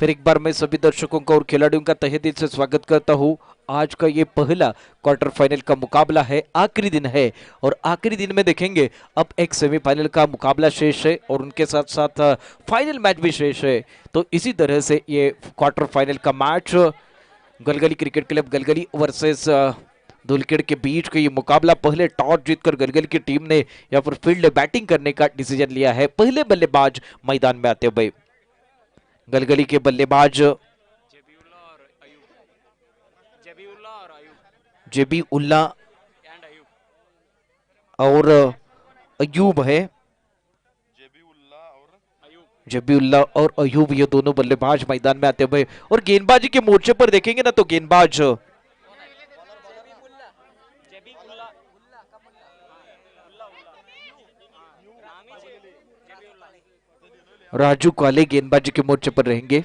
फिर एक बार मैं सभी दर्शकों का और खिलाड़ियों का तहे दिल से स्वागत करता हूं। आज का ये पहला क्वार्टर फाइनल का मुकाबला है, आखिरी दिन है और आखिरी दिन में देखेंगे अब एक सेमीफाइनल का मुकाबला शेष है और उनके साथ साथ फाइनल मैच भी शेष है। तो इसी तरह से ये क्वार्टर फाइनल का match Galgali cricket club Galgali versus Dhulkhed के बीच का ये मुकाबला, पहले टॉस जीतकर गलगली की टीम ने यहाँ पर फील्ड बैटिंग करने का डिसीजन लिया है। पहले बल्लेबाज मैदान में आते हुए गलगली के बल्लेबाज जेबी उल्ला और अयूब है। जबीउल्ला और अयूब ये दोनों बल्लेबाज मैदान में आते हुए और गेंदबाजी के मोर्चे पर देखेंगे ना तो गेंदबाज राजू काले गेंदबाजी के मोर्चे पर रहेंगे।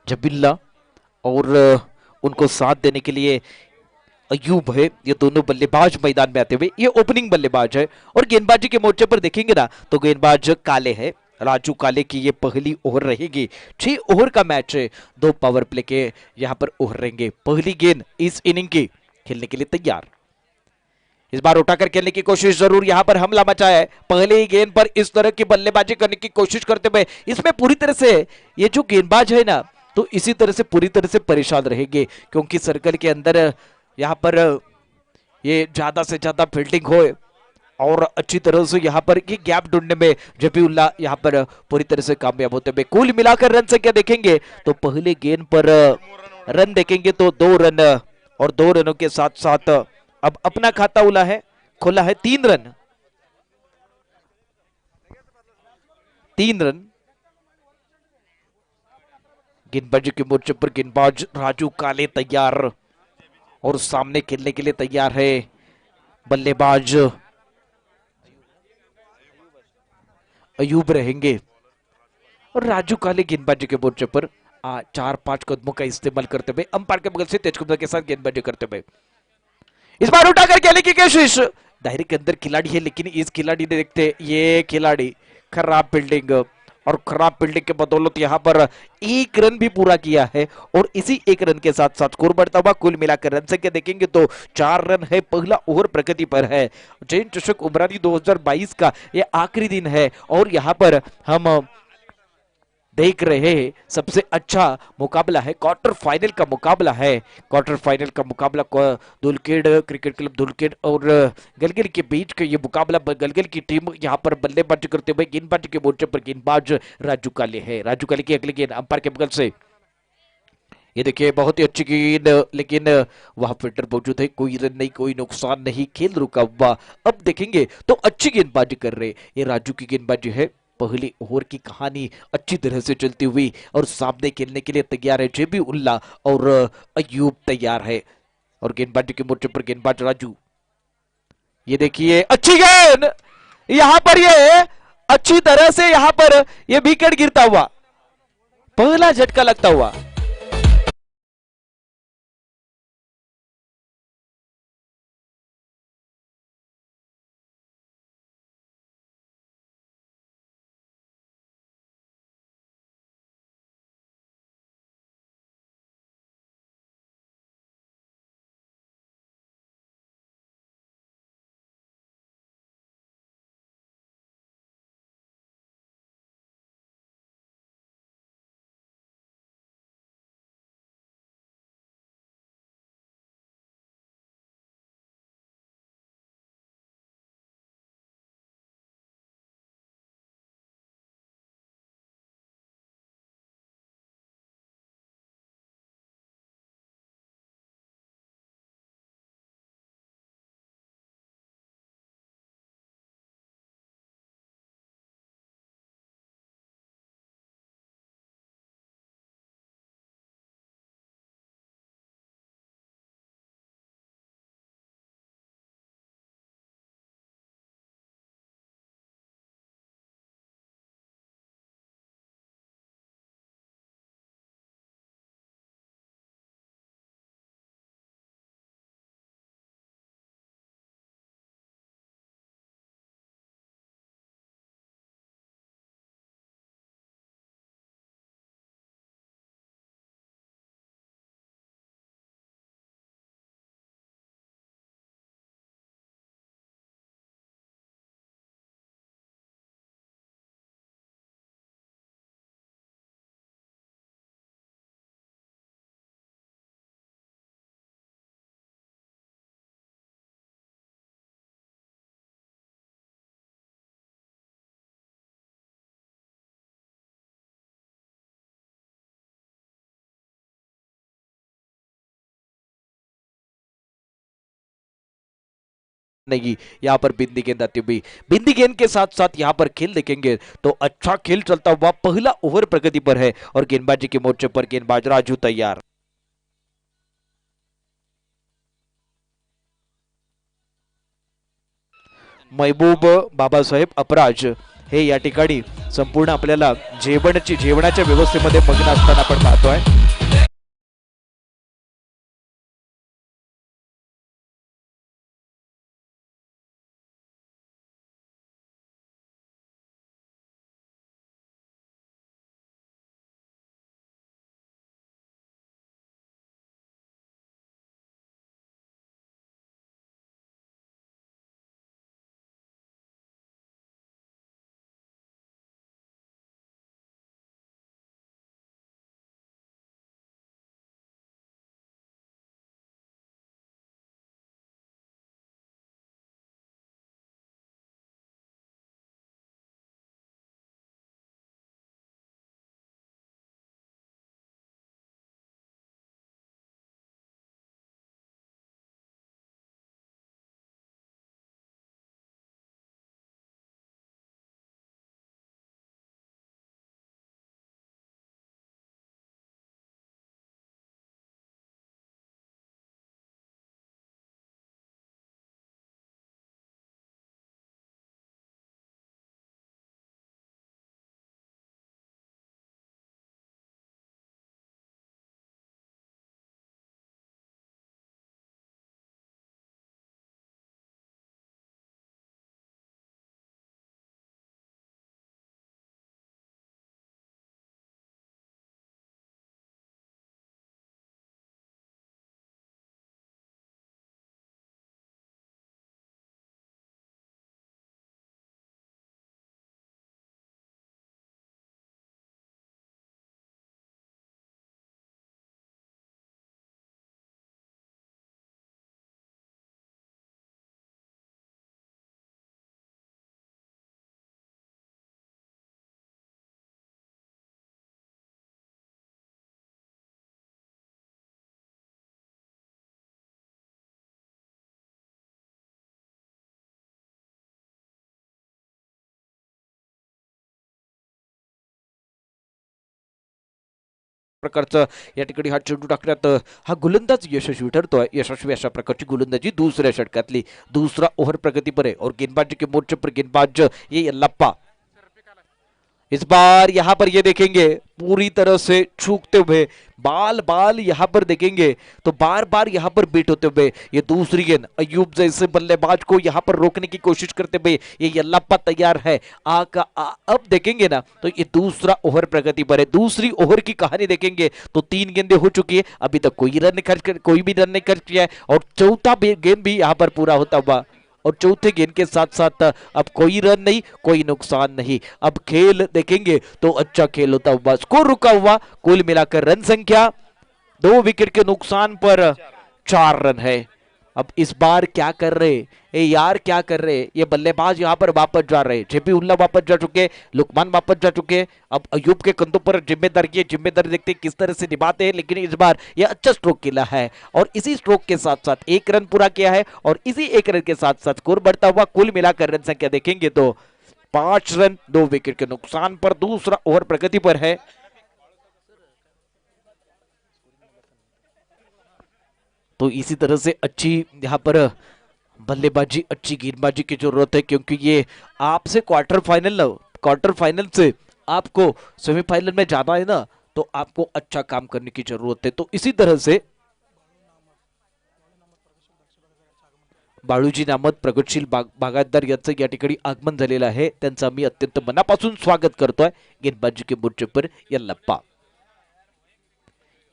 जबिल्ला और उनको साथ देने के लिए अयूब है। ये दोनों बल्लेबाज मैदान में आते हुए, ये ओपनिंग बल्लेबाज है और गेंदबाजी के मोर्चे पर देखेंगे ना तो गेंदबाज काले है, राजू काले की ये पहली ओवर रहेगी। 6 ओवर का मैच है, 2 पावर प्ले के यहाँ पर ओवर रहेंगे। पहली गेंद इस इनिंग की खेलने के लिए तैयार। इस बार उठाकर खेलने की कोशिश जरूर, यहां पर हमला मचा है। पहले ही गेंद पर इस तरह की बल्लेबाजी करने की कोशिश करते हुए इसमें पूरी तरह से ये जो गेंदबाज है ना तो इसी तरह से पूरी तरह से परेशान रहेंगे क्योंकि सर्कल के अंदर यहां पर ये ज्यादा से ज्यादा फील्डिंग हो और अच्छी तरह से यहाँ पर ये गैप ढूंढने में जबीउल्ला यहाँ पर पूरी तरह से कामयाब होते हुए। कुल मिलाकर रन संख्या देखेंगे तो पहले गेंद पर रन देखेंगे तो 2 रन और 2 रनों के साथ साथ अब अपना खाता खुला है 3 रन। 3 रन गेंदबाजी के मोर्चे पर गेंदबाज राजू काले तैयार और सामने खेलने के लिए तैयार है बल्लेबाज अयूब रहेंगे और राजू काले गेंदबाजी के मोर्चे पर 4-5 कदमों का इस्तेमाल करते हुए अंपायर के बगल से तेज कदम के साथ गेंदबाजी करते हुए इस बार उठाकर खेलने की कोशिश। दायरे के अंदर खिलाड़ी है लेकिन इस खिलाड़ी ने देखते ये खिलाड़ी खराब फील्डिंग और खराब फील्डिंग के बदौलत यहां पर 1 रन भी पूरा किया है और इसी 1 रन के साथ साथ स्कोर बढ़ता हुआ। कुल मिलाकर रन संख्या देखेंगे तो 4 रन है। पहला ओवर प्रगति पर है। जैन चषक उमरानी 2022 का ये आखिरी दिन है और यहाँ पर हम देख रहे हैं सबसे अच्छा मुकाबला है, क्वार्टर फाइनल का मुकाबला है। क्वार्टर फाइनल का मुकाबला धुलखेड़ क्रिकेट क्लब धुलखेड़ और गलगल के बीच का ये मुकाबला। गलगल की टीम यहाँ पर बल्लेबाजी करते हुए गेंदबाजी के मोर्चे पर गेंदबाज राजू काले है। राजू काले की अगली गेंद अंपायर के बगल से ये देखिए बहुत ही अच्छी गेंद लेकिन वहां फील्डर मौजूद है। कोई रन नहीं, कोई नुकसान नहीं, खेल रुका हुआ। अब देखेंगे तो अच्छी गेंदबाजी कर रहे ये राजू की गेंदबाजी है। पहली ओवर की कहानी अच्छी तरह से चलती हुई और सामने खेलने के लिए तैयार है जेबी उल्ला और अयूब तैयार है और गेंदबाजी के मोर्चे पर गेंदबाज राजू। ये देखिए अच्छी गेंद यहां पर, ये अच्छी तरह से यहां पर ये विकेट गिरता हुआ, पहला झटका लगता हुआ। नहीं, यहाँ पर बिंदी गेंद आती हुई, बिंदी गेंद के साथ साथ यहाँ पर खेल देखेंगे तो अच्छा खेल चलता हुआ पहला ओवर प्रगति पर है और गेंदबाजी के मोर्चे पर गेंदबाज राजू तैयार। महबूब बाबासाहेब अपराज हे या ठिकाणी संपूर्ण आपल्याला जेवणाच्या व्यवस्थेमध्ये मग्न असताना आपण पाहतोय। प्रकारचं या ठिकाणी हा चेंडू टाकण्यात हा गोलंदाज यशस्वी ठरतोय। यशस्वी अशा प्रकारची गोलंदाजी दुसऱ्या षटकातली, दूसरा ओव्हर प्रगति पर है और गेंदबाजी के मोर्चे पर गेंदबाज ये यल्लाप्पा इस बार यहां पर ये देखेंगे पूरी तरह से चूकते हुए, बाल बाल यहां पर देखेंगे तो बार बार यहां पर बीट होते हुए ये दूसरी गेंद अयूब जैसे बल्लेबाज को यहां पर रोकने की कोशिश करते हुए ये यल्लाप्पा तैयार है। अब देखेंगे ना तो ये दूसरा ओवर प्रगति पर है। दूसरी ओवर की कहानी देखेंगे तो 3 गेंदें हो चुकी है, अभी तक कोई भी रन नहीं खर्च किया है और चौथा गेंद भी यहां पर पूरा होता हुआ और चौथे गेंद के साथ साथ अब कोई रन नहीं, कोई नुकसान नहीं। अब खेल देखेंगे तो अच्छा खेल होता हुआ, स्कोर रुका हुआ, कुल मिलाकर रन संख्या 2 विकेट के नुकसान पर 4 रन है। अब इस बार क्या कर रहे ए यार, क्या कर रहे ये बल्लेबाज यहाँ पर वापस जा रहे, जेपी उल्ला वापस जा चुके, लुकमान वापस जा चुके। अब अयूब के कंधों पर जिम्मेदारी है, जिम्मेदारी देखते किस तरह से निभाते हैं, लेकिन इस बार ये अच्छा स्ट्रोक खेला है और इसी स्ट्रोक के साथ साथ 1 रन पूरा किया है और इसी 1 रन के साथ साथ स्कोर बढ़ता हुआ कुल मिलाकर रन संख्या देखेंगे तो 5 रन 2 विकेट के नुकसान पर दूसरा ओवर प्रगति पर है। तो इसी तरह से अच्छी यहाँ पर बल्लेबाजी, अच्छी गेंदबाजी की जरूरत है क्योंकि ये आपसे क्वार्टर फाइनल से आपको सेमीफाइनल में जाना है ना, तो आपको अच्छा काम करने की जरूरत है। तो इसी तरह से बाळूजी नामत प्रगतशील बागायतदार यांचं या ठिकाणी आगमन झालेलं आहे, त्यांचं आम्ही अत्यंत मनापासून स्वागत करतोय गेंदबाजी के मोर्चे पर यल्लाप्पा।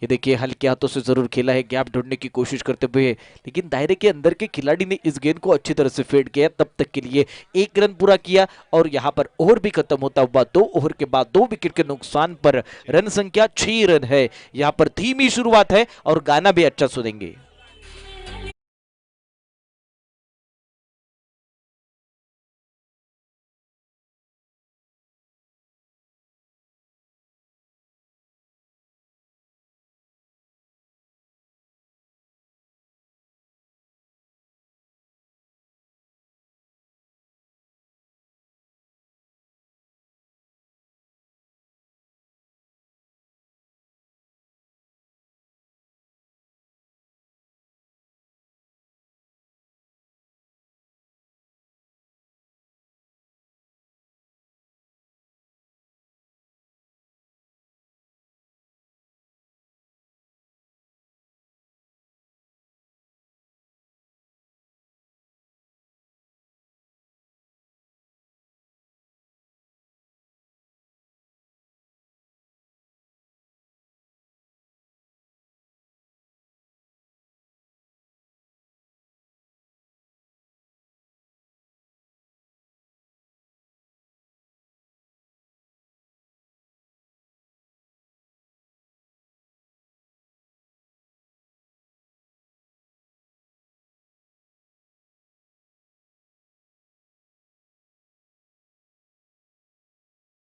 ये देखिए हल्के हाथों से जरूर खेला है, गैप ढूंढने की कोशिश करते हुए, लेकिन दायरे के अंदर के खिलाड़ी ने इस गेंद को अच्छी तरह से फेड किया, तब तक के लिए 1 रन पूरा किया और यहां पर ओवर भी खत्म होता हुआ 2 ओवर के बाद 2 विकेट के नुकसान पर रन संख्या 6 रन है। यहां पर धीमी शुरुआत है और गाना भी अच्छा सुनेंगे।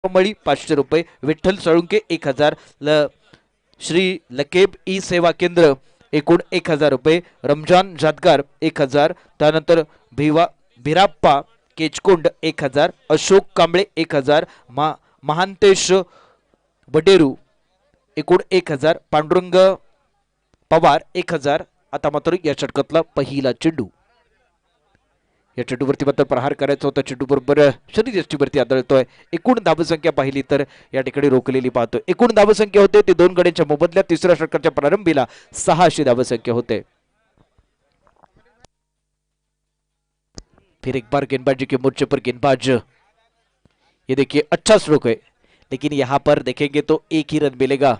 मळी 500 रुपये, विठ्ठल साळुंके 1000, श्री लकेब ई सेवा केंद्र एकूण 1000 रुपये, रमजान जातगार 1000, त्यानंतर भिराप्पा केचकोंड 1000, अशोक कांबळे 1000, महांतेश बडेरू एकूण 1000, पांडुरंग पवार 1000. आता मात्र या षटकातला पहिला चेंडू, या चेंडूवरती मात्र प्रहार करायचा होता, चेंडू बरोबर शरीरयष्टीवरती आदळतोय. एकूण धावसंख्या पाहिली तर या ठिकाणी रोखलेली पाहतोय. एकूण धावसंख्या होते ती 2 गड्यांच्या मोबदल्यात तिसऱ्या षटकाच्या प्रारंभीला 6 अशी धावसंख्या होते. फिर एक बार गेंदबाजी के मोर्चे पर गेंदबाज, ये देखिए अच्छा स्ट्रोक है, लेकिन यहाँ पर देखेंगे तो एक ही रन मिलेगा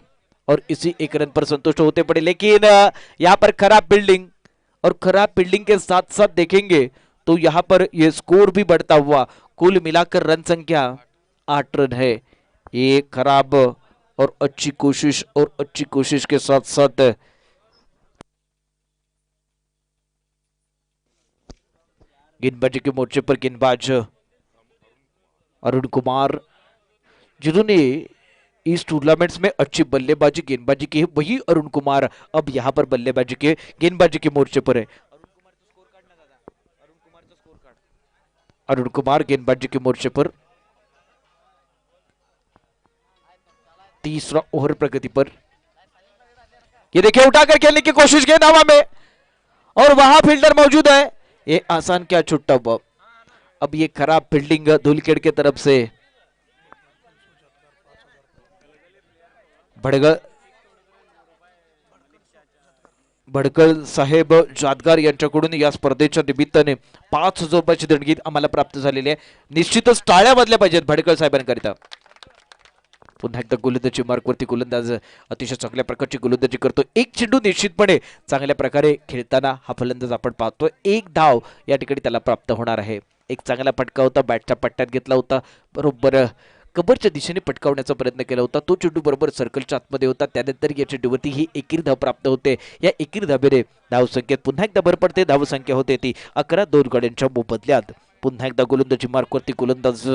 और इसी एक रन पर संतुष्ट होते पड़े. लेकिन यहाँ पर खराब फील्डिंग, और खराब फील्डिंग के साथ साथ देखेंगे तो यहाँ पर ये स्कोर भी बढ़ता हुआ, कुल मिलाकर रन संख्या 8 रन है. ये खराब और अच्छी कोशिश के साथ साथ गेंदबाजी के मोर्चे पर गेंदबाज अरुण कुमार, जिन्होंने इस टूर्नामेंट्स में अच्छी बल्लेबाजी गेंदबाजी की है, वही अरुण कुमार अब यहां पर बल्लेबाजी के गेंदबाजी के मोर्चे पर है. अरुण कुमार गेंदबाजी के मोर्चे पर, तीसरा ओवर प्रगति पर. ये देखिए उठाकर खेलने की कोशिश गेंद हवा में और वहां फील्डर मौजूद है. ये आसान क्या छुट्टा हुआ. अब ये खराब फील्डिंग धूलखेड़ की तरफ से. भडकळ साहेब जातगार यांच्याकडून या स्पर्धेच्या निमित्ताने 5,000 रुपयाची देणगी आम्हाला प्राप्त झालेली आहे. निश्चितच टाळ्या वाजल्या पाहिजेत भडकळ साहेबांकरिता. पुन्हा एकदा गोलंदाजी मार्कवरती गोलंदाज अतिशय चांगल्या प्रकारची गोलंदाजी करतो. एक चेंडू निश्चितपणे चांगल्या प्रकारे खेळताना हा फलंदाज आपण पाहतोय. एक धाव या ठिकाणी त्याला प्राप्त होणार आहे. एक चांगला फटका होता, बॅटच्या पट्ट्यात घेतला होता, बरोबर कबरच्या दिशेने पटकावण्याचा प्रयत्न केला होता. तो चेंडू बरोबर सर्कलच्या आतमध्ये होता. त्यानंतर या चेंडूवरती ही एकेरी धाव प्राप्त होते. या एकेरी धावेने धावसंख्येत पुन्हा एकदा भर पडते. धावसंख्या होते ती 11, 2 गड्यांच्या मोबदल्यात. पुन्हा एकदा गोलंदाजी मार्कवरती गोलंदाज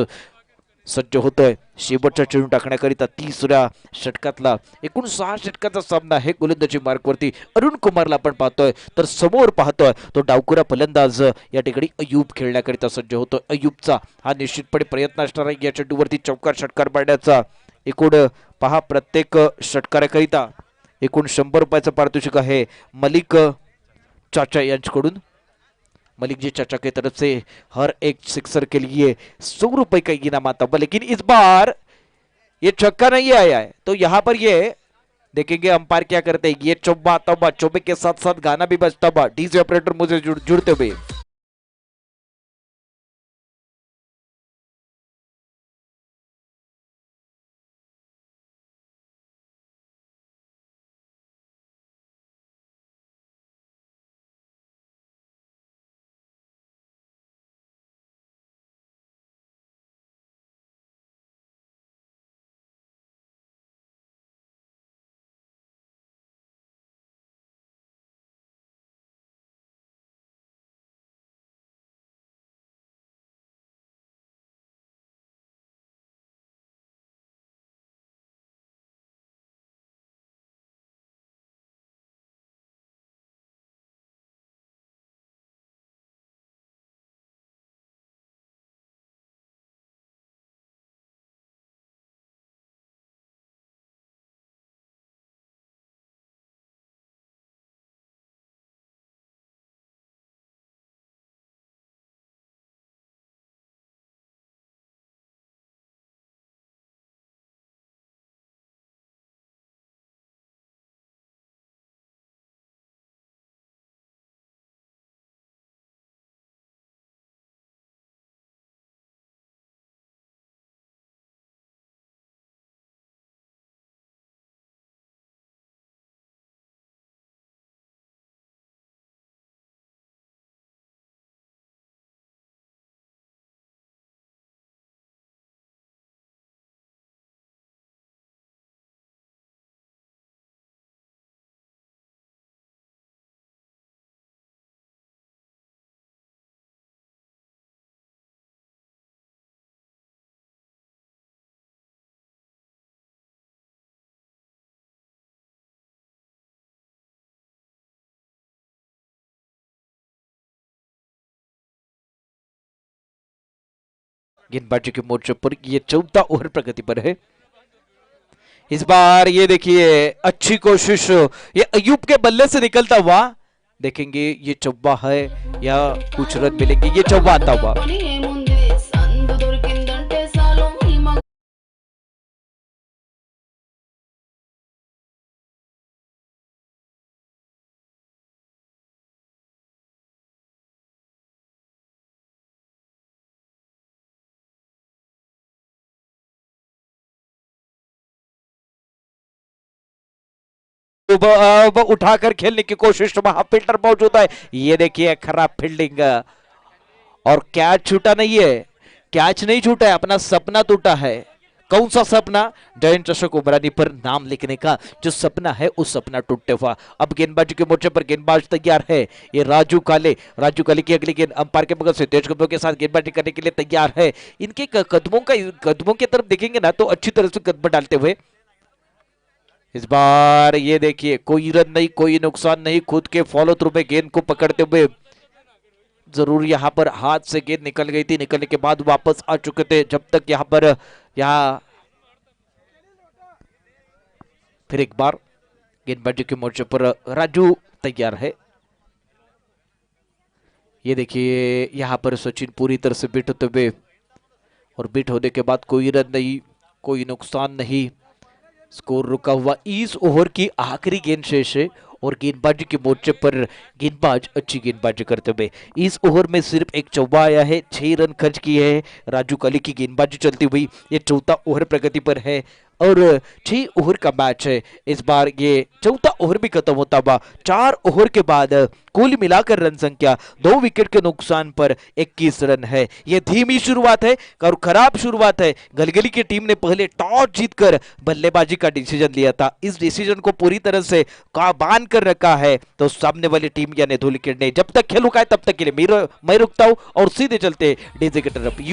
सज्ज होतोय शेवटच्या चेंडू टाकण्याकरिता. तिसऱ्या षटकातला एकूण 6 षटकाचा सामना आहे. गोलंदाजी मार्कवरती अरुण कुमारला आपण पाहतोय, तर समोर पाहतोय तो डावखुरा फलंदाज या ठिकाणी अयूब खेळण्याकरिता सज्ज होतोय. अयूबचा हा निश्चितपणे प्रयत्न असणार आहे या चेंडूवरती चौकार षटकार पाडण्याचा. एकूण पहा, प्रत्येक षटकाराकरिता एकूण 100 रुपयाचं पारितोषिक आहे मलिक चाचा यांच्याकडून. मलिक जी चाचा की तरफ से हर एक सिक्सर के लिए 100 रुपए का इनाम आता हुआ. लेकिन इस बार ये छक्का नहीं आया है, तो यहाँ पर ये देखेंगे अंपायर क्या करते हैं. ये चौबा आता हुआ, चौबे के साथ साथ गाना भी बजता हुआ. डीजे ऑपरेटर मुझे जुड़ते हुए गेंदबाजी के मोर्चे पर ये चौथा ओवर प्रगति पर है। इस बार ये देखिए अच्छी कोशिश, ये अयूब के बल्ले से निकलता हुआ, देखेंगे ये चौवा है या कुछ रन मिलेंगे। ये चौवा आता हुआ, वो उठाकर खेलने की कोशिश, वहां फील्डर मौजूद है। ये देखिए खराब फील्डिंग, और कैच छूटा नहीं है, कैच नहीं छूटा है, अपना सपना टूटा है। कौन सा सपना? जयंत चषक उमरानी पर नाम लिखने का जो सपना है, उस सपना टूटते हुआ। अब गेंदबाजी के मोर्चे पर गेंदबाज तैयार है, ये राजू काले। राजू काले की अगली गेंद अंपायर के बगल से तेज कदमों के साथ गेंदबाजी करने के लिए तैयार है। इनके कदमों की तरफ देखेंगे ना तो अच्छी तरह से कदम डालते हुए। इस बार ये देखिए कोई रन नहीं, कोई नुकसान नहीं, खुद के फॉलो थ्रू में गेंद को पकड़ते हुए, जरूर यहां पर हाथ से गेंद निकल गई थी, निकलने के बाद वापस आ चुके थे। जब तक यहां पर फिर एक बार गेंदबाजी के मोर्चे पर राजू तैयार है। ये देखिए यहां पर सचिन पूरी तरह से बिट होते हुए, और बिट होने के बाद कोई रन नहीं, कोई नुकसान नहीं, स्कोर रुका हुआ। इस ओवर की आखिरी गेंद शेष है, और गेंदबाजी के मोर्चे पर गेंदबाज अच्छी गेंदबाजी करते हुए, इस ओवर में सिर्फ एक चौवा आया है, 6 रन खर्च किए हैं राजू काली की गेंदबाजी चलती हुई। ये चौथा ओवर प्रगति पर है, और 6 ओवर का मैच है। इस बार ये चौथा ओवर भी खत्म होता हुआ। 4 ओवर के बाद कुल मिलाकर रन संख्या 2 विकेट के नुकसान पर 21 रन है। यह धीमी शुरुआत है और खराब शुरुआत है। गलगली की टीम ने पहले टॉस जीतकर बल्लेबाजी का डिसीजन लिया था, इस डिसीजन को पूरी तरह से काबान कर रखा है। तो सामने वाली टीम यानी धूलिखेल ने, जब तक खेल रुका है तब तक के लिए मैं रुकता हूं और सीधे चलते डीजे की तरफ।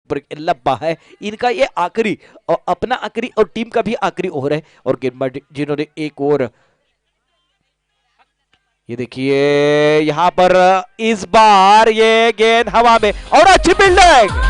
पर लब्बा है इनका ये आखिरी और अपना आखिरी और टीम का भी आखिरी ओवर है। और गेंदबाज जिन्होंने एक ओवर, ये देखिए यहां पर इस बार ये गेंद हवा में और अच्छी fielding.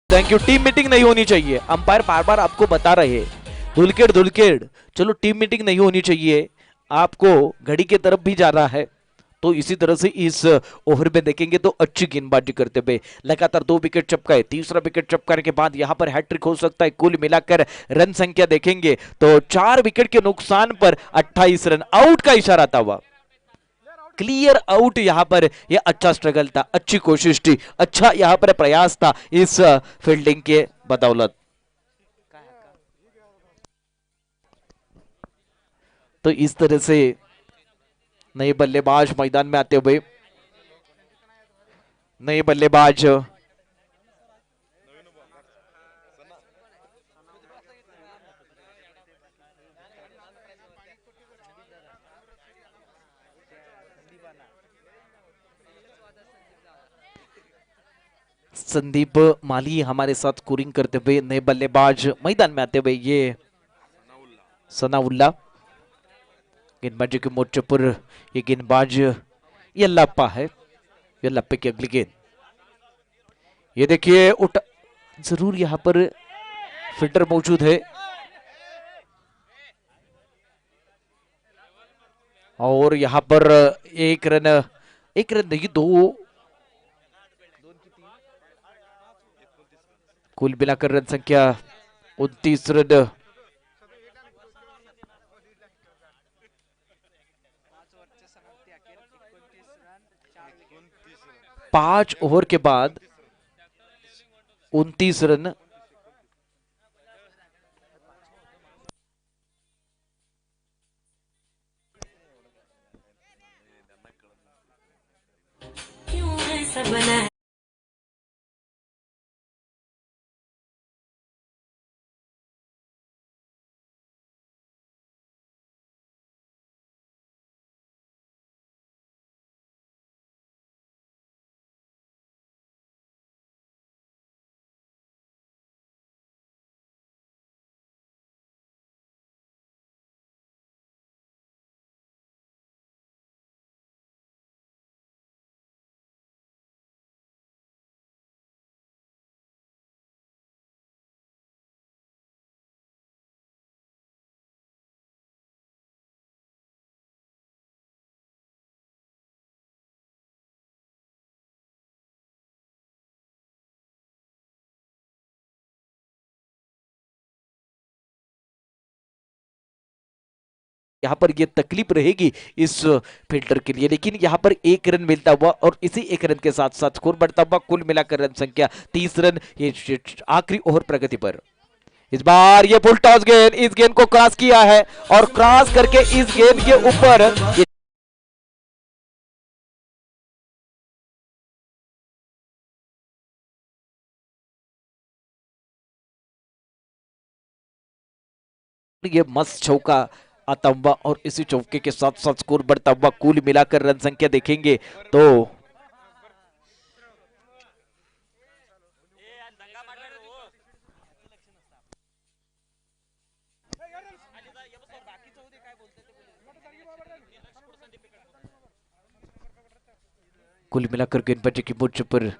Thank you. Team meeting नहीं होनी चाहिए, अंपायर बार बार आपको बता रहे हैं धुलकेड़ धुलकेड़, चलो टीम मीटिंग नहीं होनी चाहिए, आपको घड़ी की तरफ भी जाना है। तो इसी तरह से इस ओवर में देखेंगे तो अच्छी गेंदबाजी करते हुए लगातार 2 विकेट चपकाए, तीसरा विकेट चपकाने के बाद यहां पर हैट्रिक हो सकता है। कुल मिलाकर रन संख्या देखेंगे तो 4 विकेट के नुकसान पर 28 रन, आउट का इशारा था हुआ, क्लियर आउट। यहां पर यह अच्छा स्ट्रगल था, अच्छी कोशिश थी, अच्छा यहां पर प्रयास था इस फील्डिंग के बदौलत। तो इस तरह से नए बल्लेबाज मैदान में आते हुए, नए बल्लेबाज संदीप माली हमारे साथ स्कोरिंग करते हुए, नए बल्लेबाज मैदान में आते हुए ये सनाउल्ला, गेंदबाजी के मोर्चे पर ये गेंदबाज यल्लाप्पा है, यल्लाप्पे की अगली गेंद, ये देखिए उठ, जरूर यहां पर फील्डर मौजूद है और यहां पर एक रन, एक रन नहीं दो, कुल मिलाकर रन संख्या 29 रन। 5 ओवर के बाद 29 रन। यहाँ पर ये तकलीफ रहेगी इस फील्डर के लिए, लेकिन यहाँ पर एक रन मिलता हुआ और इसी एक रन के साथ साथ स्कोर बढ़ता हुआ, कुल मिलाकर रन संख्या 30 रन। ये आखिरी ओवर प्रगति पर, इस बार ये फुल टॉस गेंद, इस गेंद को क्रॉस किया है और क्रॉस करके इस गेंद के ऊपर ये मस्त चौका आता हुआ और इसी चौके के साथ साथ स्कोर बढ़ता हुआ, कुल मिलाकर रन संख्या देखेंगे तो कुल मिलाकर गेंदबाजी की मुझ पर,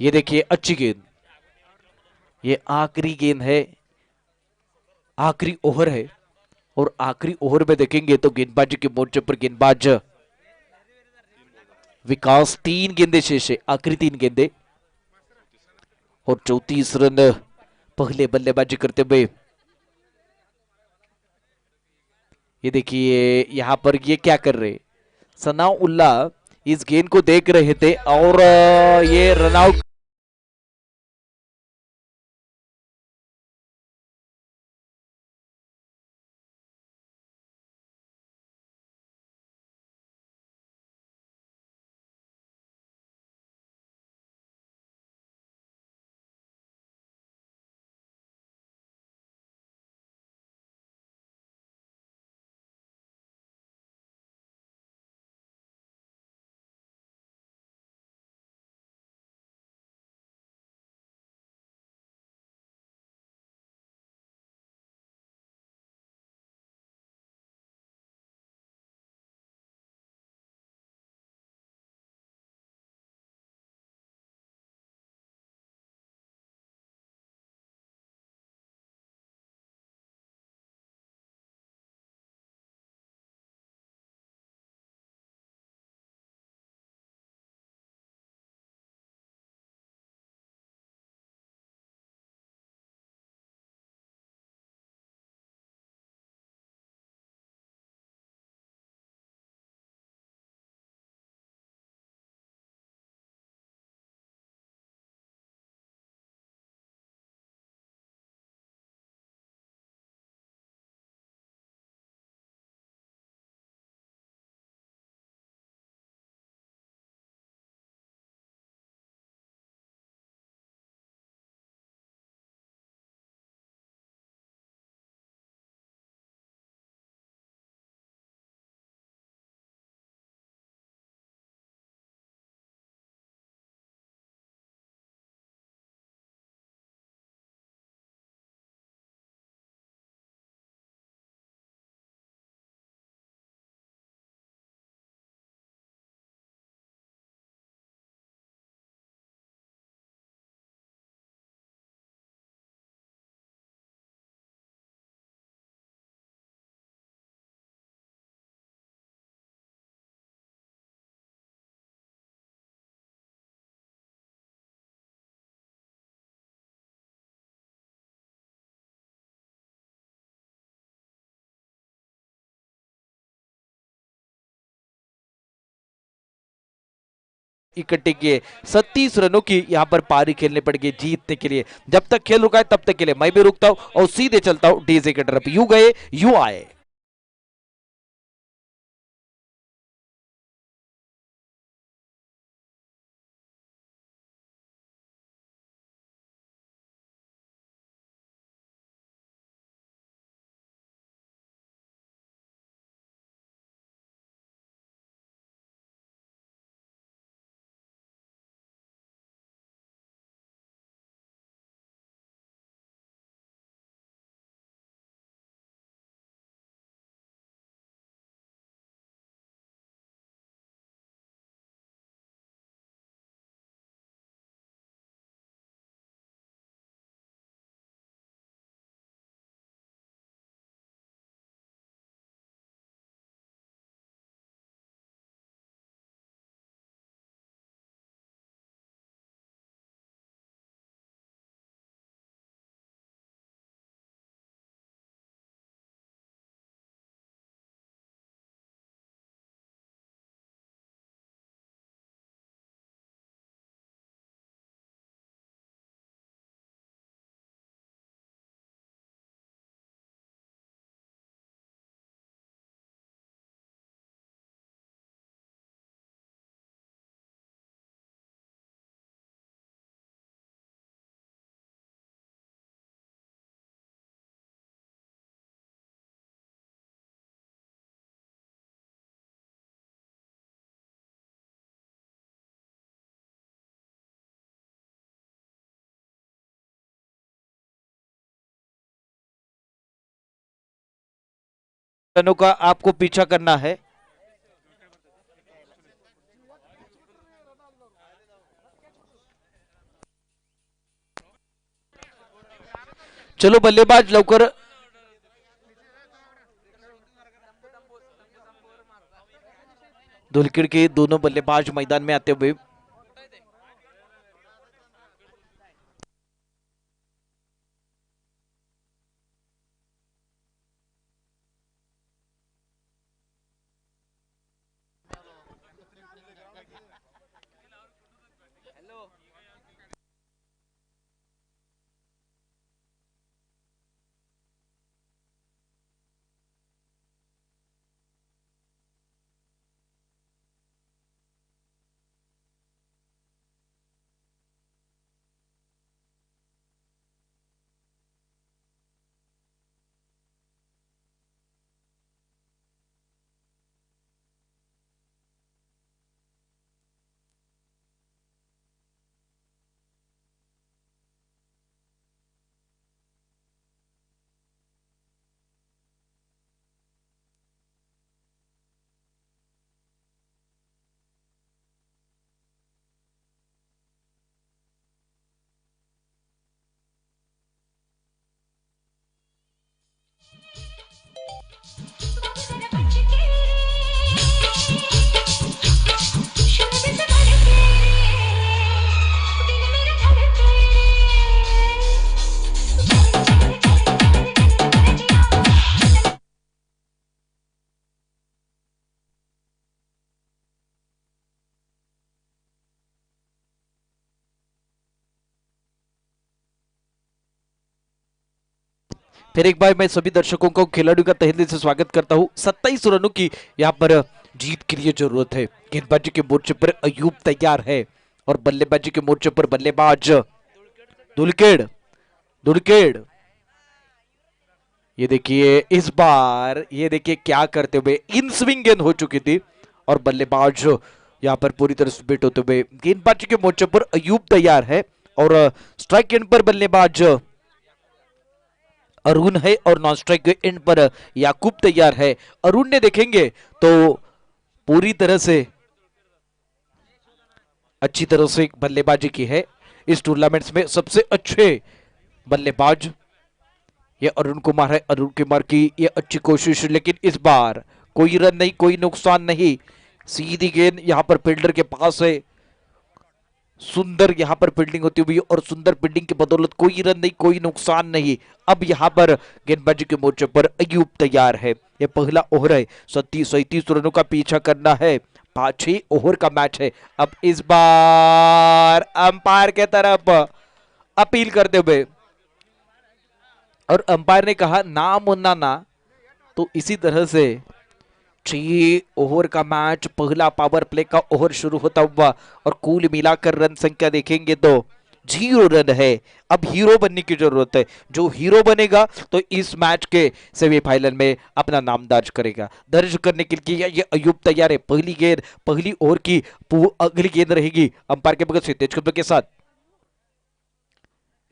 ये देखिए अच्छी गेंद, ये आखिरी गेंद है, आखिरी ओवर है और आखिरी ओवर में देखेंगे तो गेंदबाजी के मोर्चे पर गेंदबाज विकास 3 गेंदे शेष है, आखिरी 3 गेंदे और 34 रन पहले बल्लेबाजी करते हुए। ये देखिए यहां पर ये क्या कर रहे, सनाउल्ला इस गेंद को देख रहे थे और ये रनआउट इकट्ठे किए। 37 रनों की यहाँ पर पारी खेलने पड़ेगी जीतने के लिए। जब तक खेल रुका है तब तक के लिए मैं भी रुकता हूं और सीधे चलता हूं डीजे की तरफ। यू गए यू आए। रनों का आपको पीछा करना है। चलो बल्लेबाज लवकर। धुलकिड़ के दोनों बल्लेबाज मैदान में आते हुए। फिर एक बार मैं सभी दर्शकों को खिलाड़ियों का तहे दिल से स्वागत करता हूं। 27 रनों की यहाँ पर जीत के लिए जरूरत है। गेंदबाजी के मोर्चे पर अयूब तैयार है और बल्लेबाजी के मोर्चे पर बल्लेबाज धुलकेड़। धुलकेड़ ये देखिए इस बार ये देखिए क्या करते हुए इन स्विंग गेंद हो चुकी थी और बल्लेबाज यहाँ पर पूरी तरह से बेट होते हुए। गेंदबाजी के मोर्चे पर अयूब तैयार है और स्ट्राइक एंड पर बल्लेबाज अरुण है और नॉन स्ट्राइक एंड पर याकूब तैयार है। अरुण ने देखेंगे तो पूरी तरह से अच्छी तरह से बल्लेबाजी की है। इस टूर्नामेंट्स में सबसे अच्छे बल्लेबाज ये अरुण कुमार है। अरुण कुमार की ये अच्छी कोशिश, लेकिन इस बार कोई रन नहीं, कोई नुकसान नहीं। सीधी गेंद यहां पर फील्डर के पास है। सुंदर यहां पर फील्डिंग होती हुई और सुंदर फील्डिंग की बदौलत कोई रन नहीं, कोई नुकसान नहीं। अब यहां पर गेंदबाजी के मोर्चे पर अयूब तैयार है। यह पहला ओवर है। 37 रनों का पीछा करना है। 6 ओवर का मैच है। अब इस बार अंपायर के तरफ अपील करते हुए, और अंपायर ने कहा ना मुन्ना ना, तो इसी तरह से 6 ओवर का मैच, पहला पावर प्ले का ओवर शुरू होता हुआ, और कुल मिलाकर रन संख्या देखेंगे तो 0 रन है। अब हीरो बनने की जरूरत है। जो हीरो बनेगा तो इस मैच के सेमीफाइनल में अपना नाम दर्ज करेगा। दर्ज करने के लिए ये अयूब तैयार है। पहली गेंद, पहली ओवर की अगली गेंद रहेगी अंपायर के बगल से तेज कदम के साथ।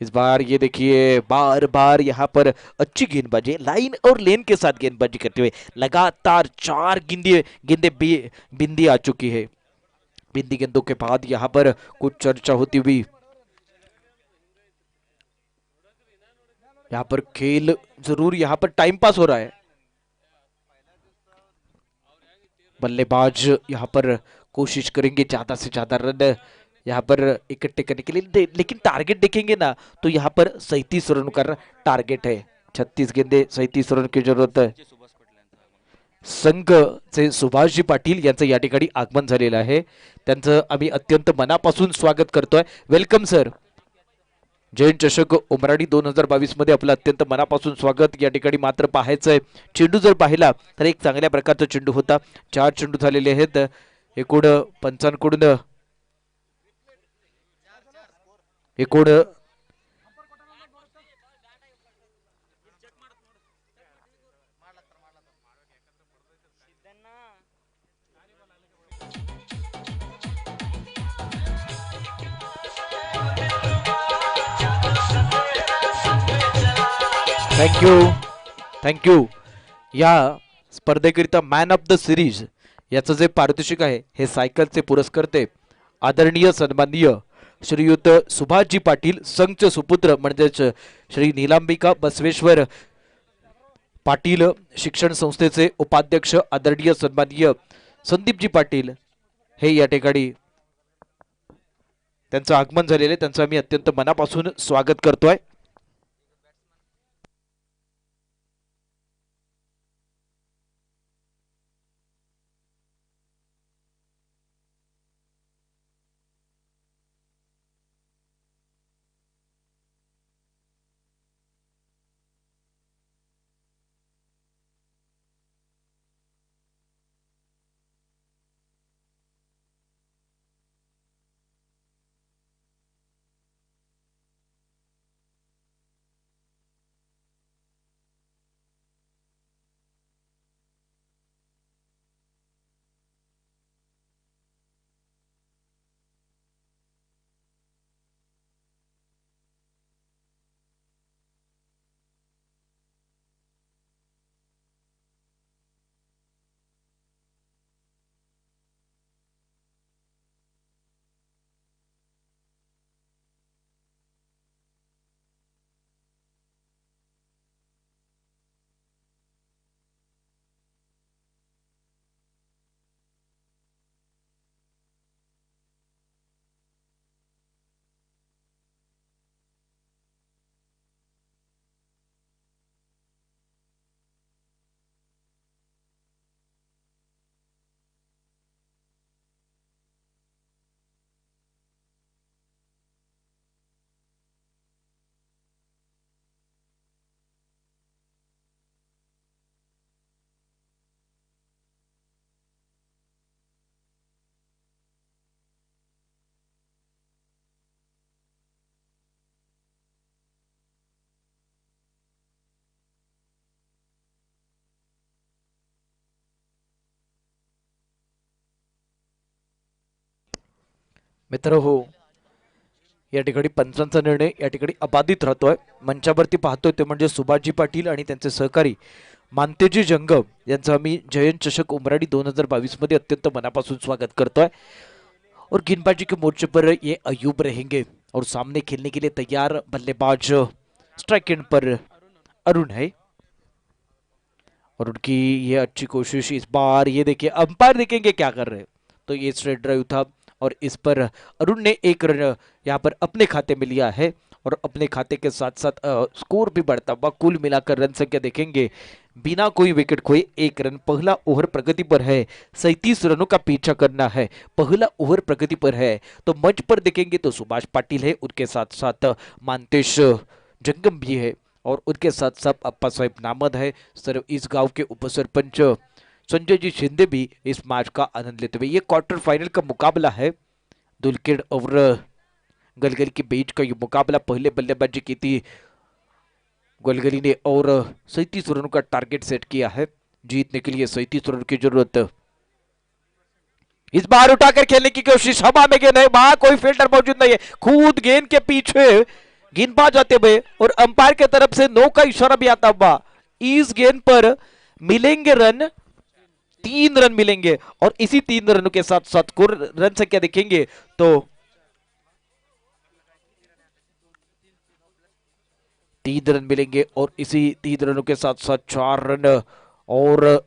इस बार ये देखिए बार बार यहाँ पर अच्छी गेंदबाजी, लाइन और लेन के साथ गेंदबाजी करते हुए लगातार 4 गेंदे गेंदे बिंदी आ चुकी है। बिंदी गेंदों के बाद यहाँ पर कुछ चर्चा होती हुई, यहाँ पर खेल जरूर यहाँ पर टाइम पास हो रहा है। बल्लेबाज यहाँ पर कोशिश करेंगे ज्यादा से ज्यादा रन यहाँ पर इकट्ठे करने के लिए, लेकिन टारगेट देखेंगे ना तो यहाँ पर 37 रन का टारगेट है। 36 गेंदे 37 रन की जरूरत है। संघ चे सुभाषजी पाटील यांचं या ठिकाणी आगमन झालेलं आहे। त्यांचं आम्ही अत्यंत मनापासून स्वागत करतोय। Welcome sir. जयंत चषक उमराणी 2022 मध्ये आपलं अत्यंत मनापासून स्वागत। या ठिकाणी मात्र पाहायचंय, चेंडू जर पाहिला तर एक चांगल्या प्रकारचा चेंडू होता। 4 चेंडू झालेले आहेत। एकूण पंचांकडून एकूण थँक्यू। या स्पर्धेकरिता मॅन ऑफ द सिरीज याचं जे पारितोषिक आहे हे सायकलचे पुरस्कर्ते आदरणीय सन्माननीय श्रीयुत सुभाषजी पाटील, संघचे सुपुत्र म्हणजेच श्री नीलांबिका बसवेश्वर पाटील शिक्षण संस्थेचे उपाध्यक्ष आदरणीय सन्माननीय संदीपजी पाटील हे या ठिकाणी त्यांचं आगमन झालेले, त्यांचं आम्ही अत्यंत मनापासून स्वागत करतोय। मित्र हो, या ठिकाणी पंचांचा निर्णय या ठिकाणी अबाधित राहतोय। मंचावरती पाहतोय ते म्हणजे सुभाषजी पाटील आणि त्यांचे सहकारी मानतेजी जंगम यांचं आम्ही जयंत चषक उमराणी 2022 मध्ये अत्यंत मनापासून स्वागत करतोय। और गेंदबाजी के मोर्चे पर ये अयूब रहेंगे और सामने खेलने के लिए तैयार बल्लेबाज स्ट्राइक एंड पर अरुण है, और उनकी ये अच्छी कोशिश। इस बार ये देखिए अंपायर देखेंगे क्या कर रहे हैं, तो ये स्ट्रेट ड्राइव था और इस पर अरुण ने एक रन यहाँ पर अपने खाते में लिया है, और अपने खाते के साथ साथ स्कोर भी बढ़ता हुआ। कुल मिलाकर रन संख्या देखेंगे बिना कोई विकेट खोए 1 रन। पहला ओवर प्रगति पर है, 37 रनों का पीछा करना है। पहला ओवर प्रगति पर है। तो मंच पर देखेंगे तो सुभाष पाटिल है, उनके साथ साथ मानतेश जंगम भी है और उनके साथ साथ अप्पा साहेब नामद है। सर इस गांव के उपसरपंच संजय जी शिंदे भी इस मैच का आनंद लेते हुए। ये क्वार्टर फाइनल का मुकाबला है, दुलकेड़ और गलगली के बीच का ये मुकाबला। पहले बल्लेबाजी की थी गलगली ने और 37 रनों का टारगेट सेट किया है। जीतने के लिए 37 रन की जरूरत। इस बार उठाकर खेलने की कोशिश, हवा में गेंद है, वहां कोई फील्डर मौजूद नहीं है, खुद गेंद के पीछे गेंदबाज आते हुए और अंपायर की तरफ से नो का इशारा भी आता हुआ। इस गेंद पर मिलेंगे रन, 3 रन मिलेंगे और इसी 3 रनों के साथ साथ स्कोर रन संख्या देखेंगे तो 3 रन मिलेंगे और इसी 3 रनों के साथ साथ 4 रन। और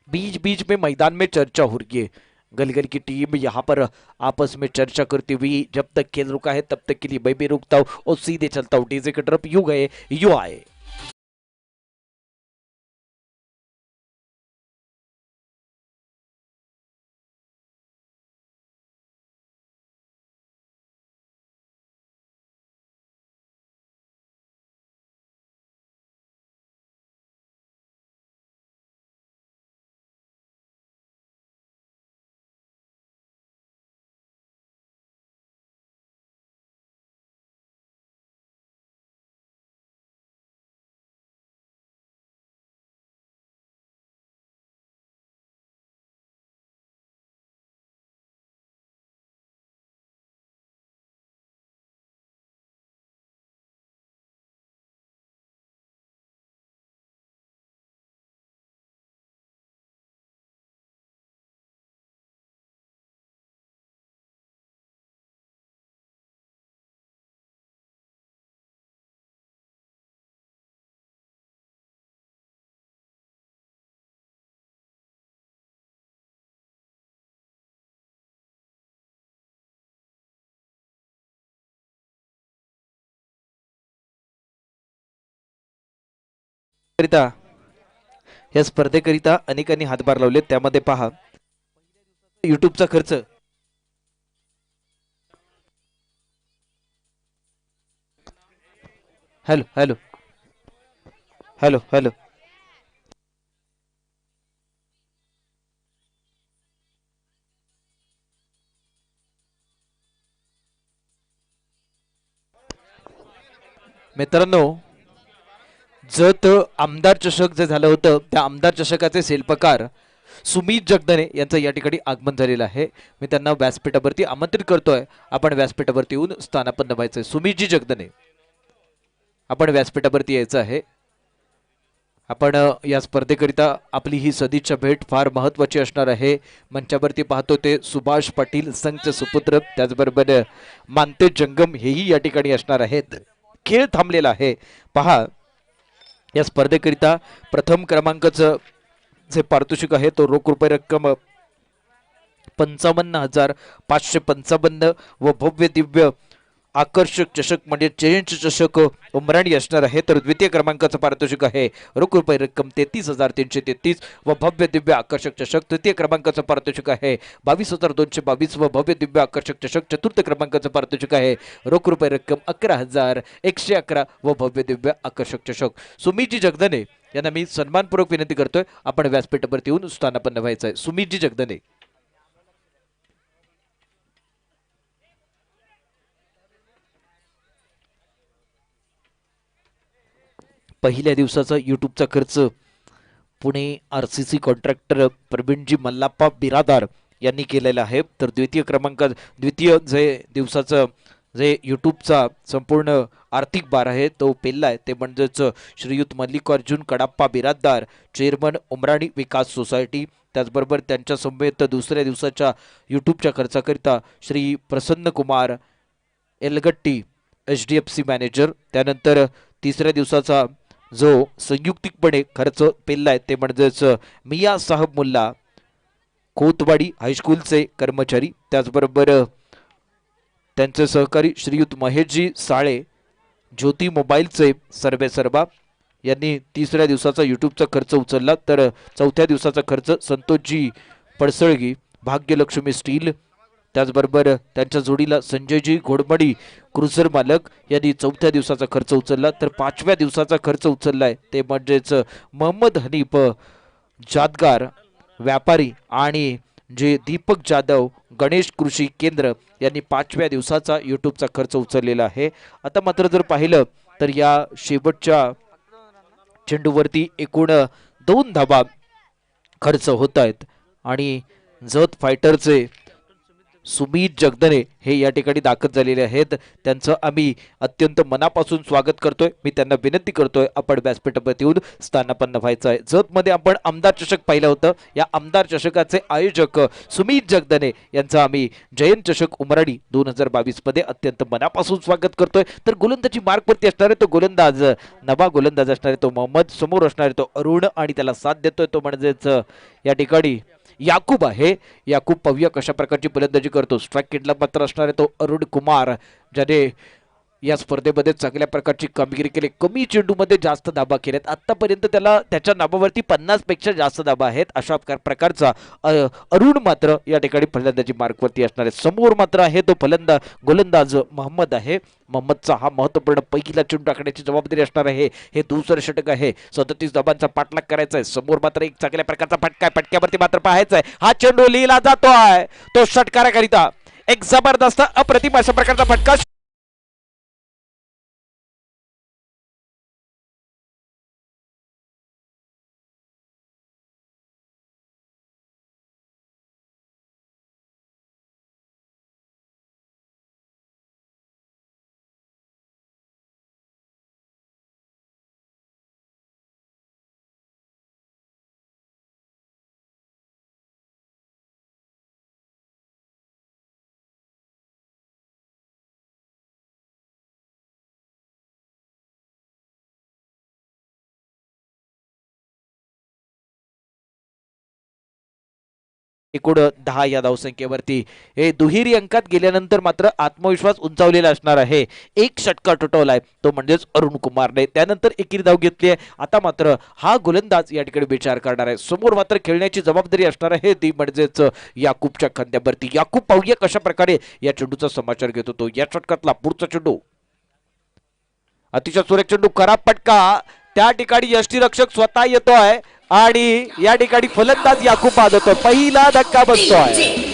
बीच बीच में मैदान में चर्चा हो रही है, गलगल की टीम यहां पर आपस में चर्चा करती हुई। जब तक खेल रुका है तब तक के लिए मैं भी रुकता हूं और सीधे चलता हूं डीजे की तरफ। यूं गए यूं आए। करिता या स्पर्धेकरिता अनेकांनी हातभार लावले, त्यामध्ये पहा युट्यूबचा खर्च। हॅलो हॅलो हॅलो हॅलो मित्रांनो, जत आमदार चषक जे झालं होतं त्या आमदार चषकाचे शिल्पकार सुमित जगदने यांचं या ठिकाणी आगमन झालेलं आहे। मी त्यांना व्यासपीठावरती आमंत्रित करतोय, आपण व्यासपीठावरती येऊन स्थानापन्न व्हायचंय। सुमितजी जगदने, आपण व्यासपीठावरती यायचं आहे। आपण या स्पर्धेकरिता आपली ही सदिच्छा भेट फार महत्वाची असणार आहे। मंचावरती पाहतो ते सुभाष पाटील संघचे सुपुत्र, त्याचबरोबर मानते जंगम हेही या ठिकाणी असणार आहेत। खेळ थांबलेला आहे। पहा या स्पर्धेकरिता प्रथम क्रमांकाचं जे पारितोषिक आहे तो रोख रुपये रक्कम 55,555 व भव्य दिव्य आकर्षक चषक म्हणजे चेंज चषक उमराणी असणार आहे। तर द्वितीय क्रमांकाचं पारितोषिक आहे रोख रुपये रक्कम 33,333 व भव्य दिव्य आकर्षक चषक। तृतीय क्रमांकाचं पारितोषिक आहे 22,222 व भव्य दिव्य आकर्षक चषक। चतुर्थ क्रमांकाचं पारितोषिक आहे रोख रुपये रक्कम 11,111 व भव्य दिव्य आकर्षक चषक। सुमितजी जगदने यांना मी सन्मानपूर्वक विनंती करतोय, आपण व्यासपीठावरती येऊन स्थानापन्न व्हायचंय। सुमितजी जगदने। पहिल्या दिवसाचा युट्यूबचा खर्च पुणे आरसीसी कॉन्ट्रॅक्टर प्रवीणजी मल्लाप्पा बिरादार यांनी केलेला आहे। तर द्वितीय जे दिवसाचं जे युट्यूबचा संपूर्ण आर्थिक भार आहे तो पेललाय ते म्हणजेच श्रीयुत मल्लिकार्जुन कडाप्पा बिरादार, चेअरमन उमराणी विकास सोसायटी। त्याचबरोबर त्यांच्या समवेत दुसऱ्या दिवसाच्या युट्यूबच्या खर्चाकरिता श्री प्रसन्न कुमार एलगट्टी HDFC मॅनेजर। त्यानंतर तिसऱ्या दिवसाचा जो संयुक्तिकपणे खर्च पेललाय ते म्हणजेच मिया साहब मुल्ला कोतवाडी हायस्कूलचे कर्मचारी, त्याचबरोबर त्यांचे सहकारी श्रीयुत महेशजी साळे ज्योती मोबाईलचे सर्वे सर्वा, यांनी तिसऱ्या दिवसाचा युट्यूबचा खर्च उचलला, तर चौथ्या दिवसाचा खर्च संतोषजी पडसळगी भाग्यलक्ष्मी स्टील, त्याचबरोबर त्यांच्या जोडीला संजयजी घोडमडी क्रुझर मालक यांनी चौथ्या दिवसाचा खर्च उचलला, तर पाचव्या दिवसाचा खर्च उचललाय ते म्हणजेच मोहम्मद हनीफ जादगार व्यापारी आणि जे दीपक जाधव गणेश कृषी केंद्र यांनी पाचव्या दिवसाचा युट्यूबचा खर्च उचललेला आहे. आता मात्र जर पाहिलं तर या शेवटच्या चेंडूवरती एकूण 2 धाबा खर्च होत आहेत आणि जत फायटरचे सुमित जगदने हे या ठिकाणी दाखल झालेले आहेत. त्यांचं आम्ही अत्यंत मनापासून स्वागत करतोय. मी त्यांना विनंती करतोय आपण व्यासपीठावरती येऊन स्थानापन्न व्हायचं आहे. जतमध्ये आपण आमदार चषक पाहिलं होतं. या आमदार चषकाचे आयोजक सुमित जगदने यांचं आम्ही जयंत चषक उमराणी 2022 मध्ये अत्यंत मनापासून स्वागत करतोय. तर गोलंदाजी मार्कवरती असणारे तो गोलंदाज नवा गोलंदाज असणारे तो मोहम्मद, समोर असणारे तो अरुण आणि त्याला साथ देतोय तो म्हणजेच या ठिकाणी याकूब आहे. याकूब पाहूया कशा प्रकारची फलंदाजी करतो. स्ट्राईक किटला मात्र असणारे तो अरुण कुमार, ज्याने या स्पर्धेमध्ये चांगल्या प्रकारची कामगिरी केली. कमी चेंडूमध्ये जास्त धाबा केल्यात. आतापर्यंत त्याला त्याच्या नाबावरती 50 पेक्षा जास्त धाबा आहेत. अशा प्रकारचा अरुण मात्र या ठिकाणी फलंदाजी मार्कवरती असणारे. समोर मात्र आहे तो गोलंदाज मोहम्मद आहे. मोहम्मदचा हा महत्वपूर्ण पहिला चेंडू टाकण्याची जबाबदारी असणार आहे. हे दुसरं षटक आहे. 37 धाबांचा पाठलाग करायचा आहे. समोर मात्र एक चांगल्या प्रकारचा फटका आहे. फटक्यावरती मात्र पाहायचा आहे हा चेंडू लिहिला जातोय तो षटकाराकरिता. एक जबरदस्त अप्रतिम अशा प्रकारचा फटका. एकूण 10 या धावसंख्येवरती हे दुहेरी अंकात गेल्यानंतर मात्र आत्मविश्वास उंचावलेला असणार आहे. एक षटका तुटवलाय तो म्हणजेच अरुण कुमारने. त्यानंतर एकेरी धाव घेतली आहे. आता मात्र हा गोलंदाज या ठिकाणी विचार करणार आहे. समोर मात्र खेळण्याची जबाबदारी असणार आहे ती म्हणजेच याकूबच्या खांद्यावरती. याकूब पाहूया कशा प्रकारे या चेंडूचा समाचार घेत होतो. या षटकातला पुढचा चेंडू अतिशय सुरेख चेंडू, खराब पटका. त्या ठिकाणी यष्टीरक्षक स्वतः येतोय आणि या ठिकाणी फलंदाज याकूब बाद होतो. पहिला धक्का बसतोय.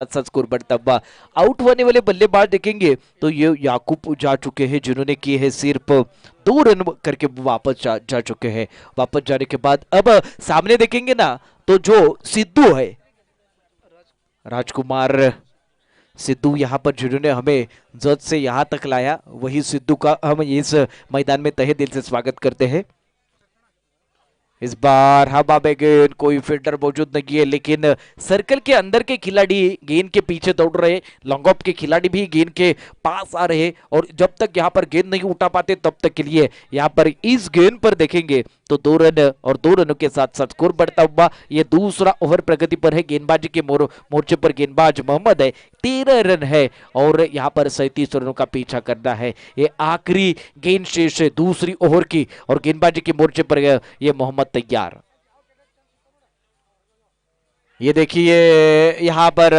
अच्छा स्कोर बढ़ता हुआ आउट होने वाले बल्लेबाज देखेंगे तो ये याकूब जा चुके हैं जिन्होंने किए हैं सिर्फ 2 रन करके वापस जा चुके हैं। वापस जाने के बाद अब सामने देखेंगे ना तो जो सिद्धू है राजकुमार सिद्धू यहाँ पर जिन्होंने हमें जज से यहाँ तक लाया वही सिद्धू का हम इस मैदान में तहे दिल से स्वागत करते हैं। इस बार हवा गेंद कोई फील्डर मौजूद नहीं है लेकिन सर्कल के अंदर के खिलाड़ी गेंद के पीछे दौड़ रहे, लॉन्ग ऑफ के खिलाड़ी भी गेंद के पास आ रहे और जब तक यहाँ पर गेंद नहीं उठा पाते तब तक के लिए यहाँ पर इस गेंद पर देखेंगे तो 2 रन और 2 रनों के साथ साथ स्कोर बढ़ता हुआ ये दूसरा ओवर प्रगति पर है। गेंदबाजी के मोर्चे पर गेंदबाज मोहम्मद है, 13 रन है और यहाँ पर 37 रनों का पीछा करना है। ये आखिरी गेंद शेष है दूसरी ओवर की और गेंदबाजी के मोर्चे पर ये मोहम्मद तैयार। ये देखिए यहाँ पर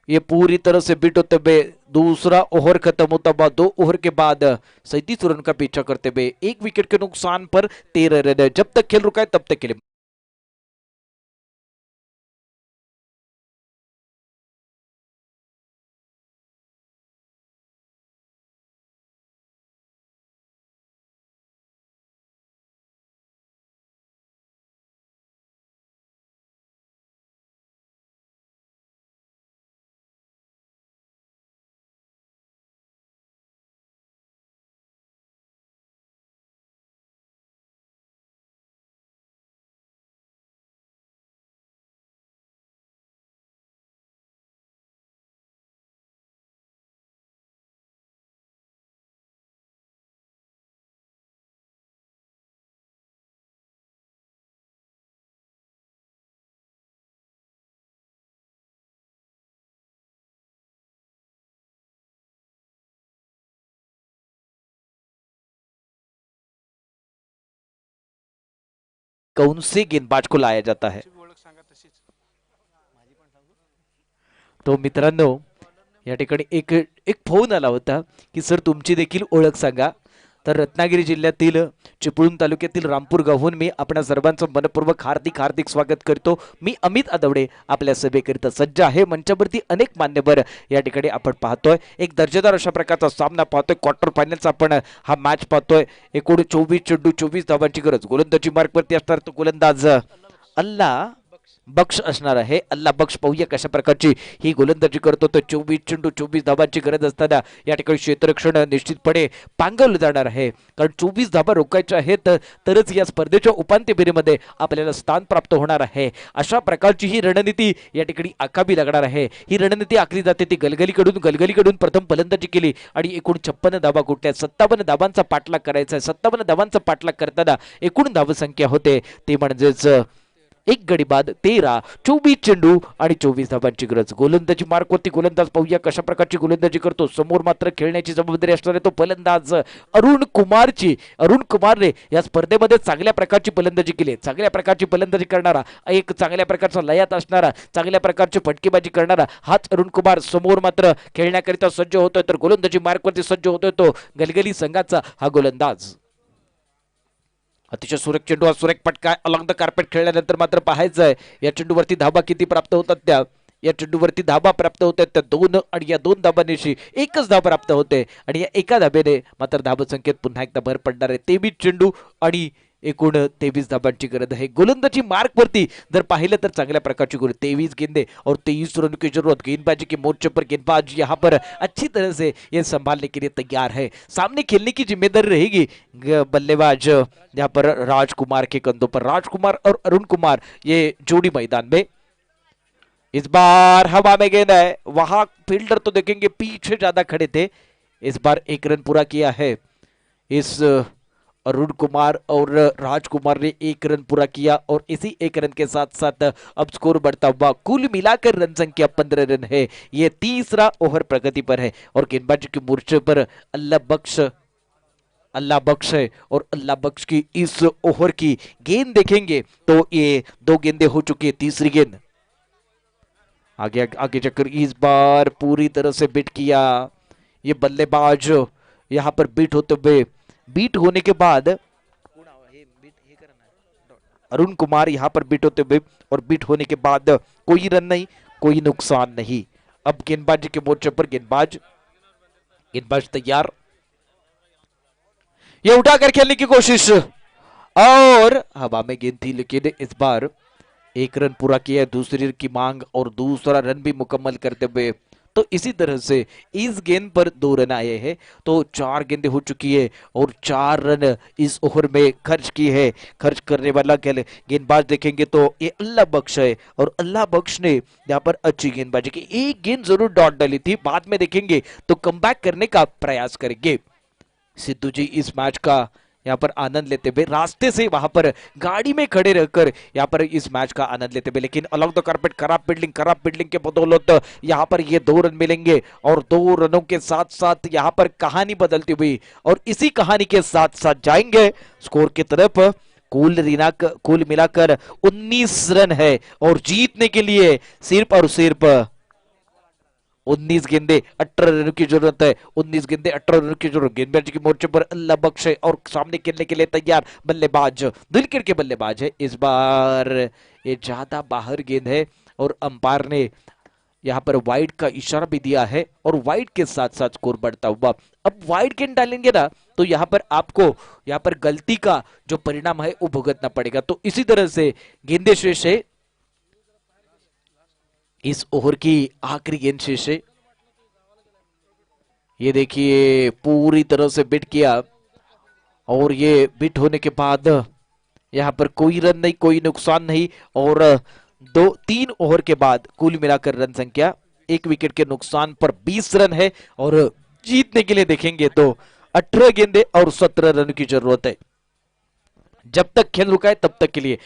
ये पूरी तरह से बिट होते हुए दूसरा ओवर खत्म होता हुआ 2 ओवर के बाद 37 रन का पीछा करते हुए 1 विकेट के नुकसान पर 13 रन। जब तक खेल रुका है तब तक खेले। कौन से गेंदबाज को लाया जाता है? तो मित्रांनो या ठिकाणी एक एक फोन आला होता की सर तुमची देखील ओळख सांगा। तर रत्नागिरी जिल्ह्यातील चिपळूण तालुक्यातील रामपूर गावहून मी आपल्या सर्वांचं मनपूर्वक हार्दिक हार्दिक स्वागत करतो। मी अमित आदवडे आपल्या सभेकरिता सज्ज आहे। मंचावरती अनेक मान्यवर या ठिकाणी आपण पाहतोय। एक दर्जेदार अशा प्रकारचा सामना पाहतोय। क्वार्टर फायनलचा आपण हा मॅच पाहतोय। एकूण 24 चेंडू 24 धावांची गरज। गोलंदाजी मार्कवरती असणार तो गोलंदाज अल्लाह बख्श असणार आहे। अल्लाह बख्श पाहूया कशा प्रकारची ही गोलंदाजी करतो। तो 24 चेंडू 24 धावांची गरज असताना या ठिकाणी क्षेत्ररक्षण निश्चितपणे पांगवलं जाणार आहे। कारण 24 धावा रोखायच्या आहेत तरच या स्पर्धेच्या उपांत्य फेरीमध्ये आपल्याला स्थान प्राप्त होणार आहे। अशा प्रकारची ही रणनीती या ठिकाणी आखावी लागणार आहे। ही रणनीती आखली जाते ती गलगलीकडून प्रथम फलंदाजी केली आणि एकूण 56 धावा कुठल्या 57 धावांचा पाठलाग करायचा आहे। 57 धावांचा पाठलाग करताना एकूण धावसंख्या होते ते म्हणजेच एक गडी बाद 13 24 चेंडू आणि 24 धावांची गरज। गोलंदाजी मार्कवरती गोलंदाज पाहूया कशा प्रकारची गोलंदाजी करतो। समोर मात्र खेळण्याची जबाबदारी असणार आहे तो फलंदाज अरुण कुमारची। अरुण कुमारने या स्पर्धेमध्ये चांगल्या प्रकारची फलंदाजी केली। चांगल्या प्रकारची फलंदाजी करणारा, एक चांगल्या प्रकारचा लयात असणारा, चांगल्या प्रकारची फटकेबाजी करणारा हाच अरुण कुमार समोर मात्र खेळण्याकरिता सज्ज होतोय। तर गोलंदाजी मार्कवरती सज्ज होतोय तो गलगली संघाचा हा गोलंदाज। अतिशय सुरेख चेंडू, सुरेख फटका अलॉंग द कार्पेट खेळल्यानंतर मात्र पाहायचं आहे या चेंडूवरती धाबा किती प्राप्त होतात। या चेंडूवरती धाबा प्राप्त होतात त्या 2 आणि या 2 धाबांशी एकच धाव प्राप्त होते आणि या एका धाब्याने मात्र धावसंख्येत पुन्हा एकदा भर पडणार आहे। 23 चेंडू आणि एकूण 23 धाबांची गरज आहे। गोलंदाजी मार्क वरती जर पाहिलं तर चांगल्या प्रकारची गोल 23 गेंदे और 23 रन की जरूरत। गेंदबाजी के मोर्चे पर गेंदबाज यहाँ पर अच्छी तरह से ये संभालने के लिए तैयार है। सामने खेलने की जिम्मेदारी रहेगी बल्लेबाज यहाँ पर राजकुमार के कंधों पर। राजकुमार और अरुण कुमार ये जोड़ी मैदान में। इस बार हवा में गेंद है, वहां फील्डर तो देखेंगे पीछे ज्यादा खड़े थे। इस बार 1 रन पूरा किया है इस अरुण कुमार और राजकुमार ने 1 रन पूरा किया और इसी 1 रन के साथ साथ अब स्कोर बढ़ता हुआ कुल मिलाकर रन संख्या 15 रन है। ये तीसरा ओवर प्रगति पर है और गेंदबाजी के मोर्चे पर अल्लाह बख्श है और अल्लाह बख्श की इस ओवर की गेंद देखेंगे तो ये 2 गेंदें हो चुकी है। तीसरी गेंद आगे आगे चक्कर इस बार पूरी तरह से बिट किया ये बल्लेबाज। यहां पर बीट होने के बाद अरुण कुमार यहां पर बीट होते हुए और बीट होने के बाद कोई रन नहीं, कोई नुकसान नहीं। अब गेंदबाजी के मोर्चे पर गेंदबाज तैयार, ये उठाकर खेलने की कोशिश और हवा में गेंद थी लेकिन इस बार 1 रन पूरा किया। दूसरी रन की मांग और दूसरा रन भी मुकम्मल करते हुए तो इसी तरह से इस गेंद पर 2 रन आए हैं तो 4 गेंदें हो चुकी है और 4 रन इस ओवर में खर्च की है। खर्च करने वाला गेंदबाज देखेंगे तो ये अल्लाह बख्श है और अल्लाह बख्श ने यहाँ पर अच्छी गेंदबाजी की। एक गेंद जरूर डॉट डाली थी, बाद में देखेंगे तो कमबैक करने का प्रयास करेंगे। सिद्धू जी इस मैच का यहाँ पर आनंद लेते हुए, रास्ते से वहां पर गाड़ी में खड़े रहकर यहाँ पर इस मैच का आनंद लेते हुए, लेकिन अलॉन्ग द कारपेट खराब फील्डिंग के बदौलत यहाँ पर ये 2 रन मिलेंगे और 2 रनों के साथ साथ यहाँ पर कहानी बदलती हुई और इसी कहानी के साथ साथ जाएंगे स्कोर की तरफ। कुल मिलाकर 19 रन है और जीतने के लिए सिर्फ और सिर्फ 19 गेंदे 18 रनों की जरूरत है। 19 गेंदे 18 रनों की जरूरत। गेंदबाजी की मोर्चे पर अल्लाह बख्शे और सामने खेलने के लिए तैयार बल्लेबाज दिलकर के बल्लेबाज है। इस बार ये ज्यादा बाहर गेंद है और अंपायर ने यहाँ पर वाइड का इशारा भी दिया है और वाइड के साथ साथ स्कोर बढ़ता हुआ। अब वाइड गेंद डालेंगे ना तो यहाँ पर आपको यहाँ पर गलती का जो परिणाम है वो भुगतना पड़ेगा। तो इसी तरह से गेंदे शेष है, इस ओवर की आखिरी गेंद शेष है। ये देखिए पूरी तरह से बिट किया और ये बिट होने के बाद यहाँ पर कोई रन नहीं, कोई नुकसान नहीं और 2-3 ओवर के बाद कुल मिलाकर रन संख्या 1 विकेट के नुकसान पर 20 रन है और जीतने के लिए देखेंगे तो 18 गेंदे और 17 रन की जरूरत है। जब तक खेल रुका है तब तक के लिए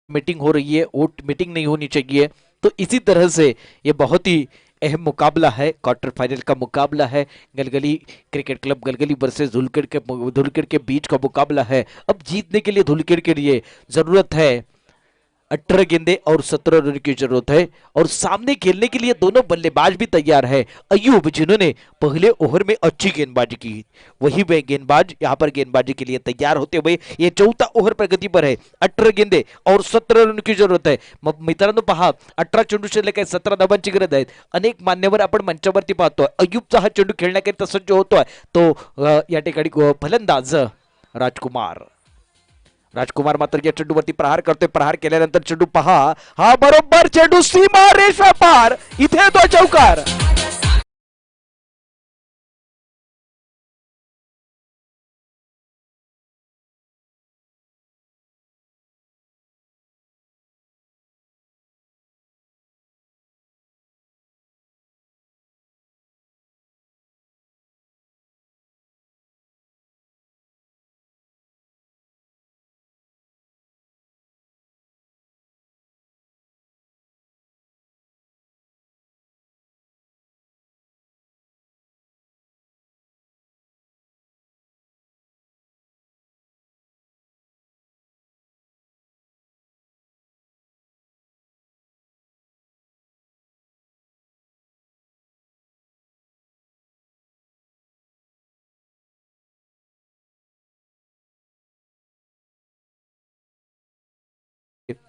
मीटिंग हो रही है, वोट मीटिंग नहीं होनी चाहिए। तो इसी तरह से ये बहुत ही अहम मुकाबला है, क्वार्टर फाइनल का मुकाबला है। Galgali cricket club Galgali versus Dhulkar के बीच का मुकाबला है। अब जीतने के लिए धुलकर के लिए जरूरत है 18 गेंदे और 17 रन की जरूरत है और सामने खेलने के लिए दोनों बल्लेबाज भी तैयार है। अयूब जिन्होंने पहले ओवर में अच्छी गेंदबाजी की, वही वे गेंदबाज यहाँ पर गेंदबाजी के लिए तैयार होते हुए ये चौथा ओवर प्रगति पर है। 18 गेंदे और 17 रन की जरूरत आहे। मग मित्रांनो पहा 18 चेंडू शिल्लक आहे, 17 धावांची गरज आहे। अनेक मान्यवर आपण मंचावरती पाहतोय, अयूबचा हा चेंडू खेळण्याकरिता सज्ज होतोय तो या ठिकाणी फलंदाज राजकुमार मात्र या चेंडूवरती प्रहार करतोय। प्रहार केल्यानंतर चेंडू पहा, हा बरोबर चेंडू सीमा रेषा पार, इथे तो चौकार।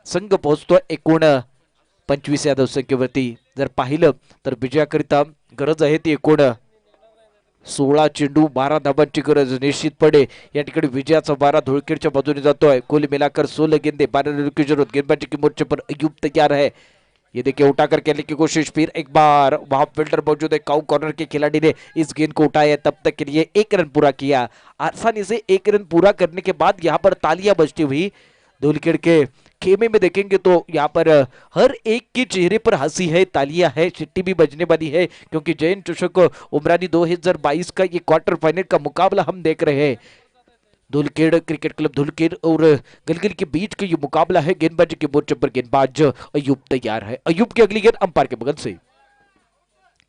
संघ पोहोचतोय एकूण 25 या धावसंख्येवरती। जर पाहिलं तर विजयाकरिता गरज आहे ती एकूण 16 चेंडू 12 धाबांची गरज निश्चितपणे या ठिकाणी विजयाचा वारा धुळखेडच्या बाजूने जातोय। कुल मिलाकर 16 गेंदे 12 रन की जरूरत। गेंदबाजी की मोर्चे पर अयूब तैयार है। ये देखिए उठाकर खेलने की कोशिश, फिर एक बार वहां फील्डर मौजूद है। काउ कॉर्नर के खिलाड़ी ने इस गेंद को उठाया, तब तक के लिए 1 रन पूरा किया। आसानी से 1 रन पूरा करने के बाद यहाँ पर तालियां बजती हुई धुलखेड़ के खेमे में देखेंगे तो यहाँ पर हर एक के चेहरे पर हंसी है, तालियां है, चिट्ठी भी बजने वाली है क्योंकि जैन चषक उमरानी 2022 का ये क्वार्टर फाइनल का मुकाबला हम देख रहे हैं। धुलखेड़ क्रिकेट क्लब धुलखेड़ और गलगल के बीच का ये मुकाबला है। गेंदबाजी के मोर्चे पर गेंदबाज अयूब तैयार है। अयूब की अगली गेंद अंपायर के बगल से।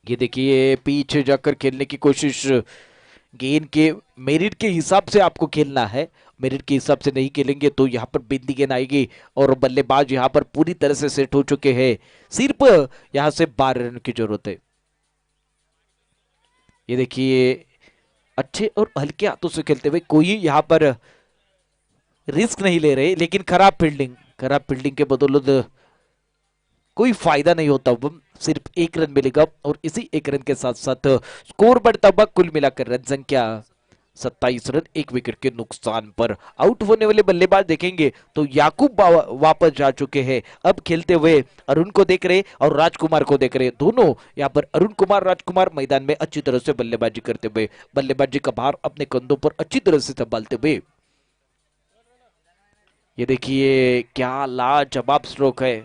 ये देखिए पीछे जाकर खेलने की कोशिश। गेंद के मेरिट के हिसाब से आपको खेलना है, मेरिट के हिसाब से नहीं खेलेंगे तो यहाँ पर बिंदी गेंद आएगी और बल्लेबाज यहाँ पर पूरी तरह से सेट हो चुके हैं। सिर्फ यहाँ से 12 रन की जरूरत है। ये देखिए अच्छे और हल्के हाथों से खेलते हुए, कोई यहाँ पर रिस्क नहीं ले रहे, लेकिन खराब फील्डिंग के बदौलत कोई फायदा नहीं होता। सिर्फ 1 रन मिलेगा और इसी 1 रन के साथ साथ स्कोर बढ़ता हुआ। कुल मिलाकर रन संख्या 27 रन 1 विकेट के नुकसान पर। आउट होने वाले बल्लेबाज देखेंगे तो याकूब वापस जा चुके हैं। अब खेलते हुए अरुण को देख रहे और राजकुमार को देख रहे, दोनों यहाँ पर अरुण कुमार राजकुमार मैदान में अच्छी तरह से बल्लेबाजी करते हुए, बल्लेबाजी का भार अपने कंधों पर अच्छी तरह से संभालते हुए। ये देखिए क्या लाजवाब स्ट्रोक है।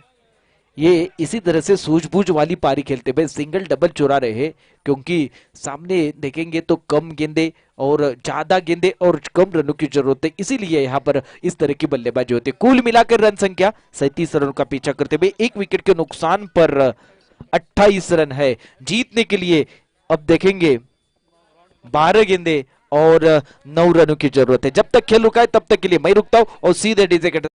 ये इसी तरह से सूझबूझ वाली पारी खेलते हुए सिंगल डबल चुरा रहे हैं, क्योंकि सामने देखेंगे तो कम गेंदे और ज्यादा गेंदे और कम रनों की जरूरत है, इसीलिए यहाँ पर इस तरह की बल्लेबाजी होती है। कुल मिलाकर रन संख्या 37 रनों का पीछा करते हुए 1 विकेट के नुकसान पर 28 रन है। जीतने के लिए अब देखेंगे 12 गेंदे और 9 रनों की जरूरत है। जब तक खेल रुका है तब तक के लिए मैं रुकता हूं और सीधे डीजे के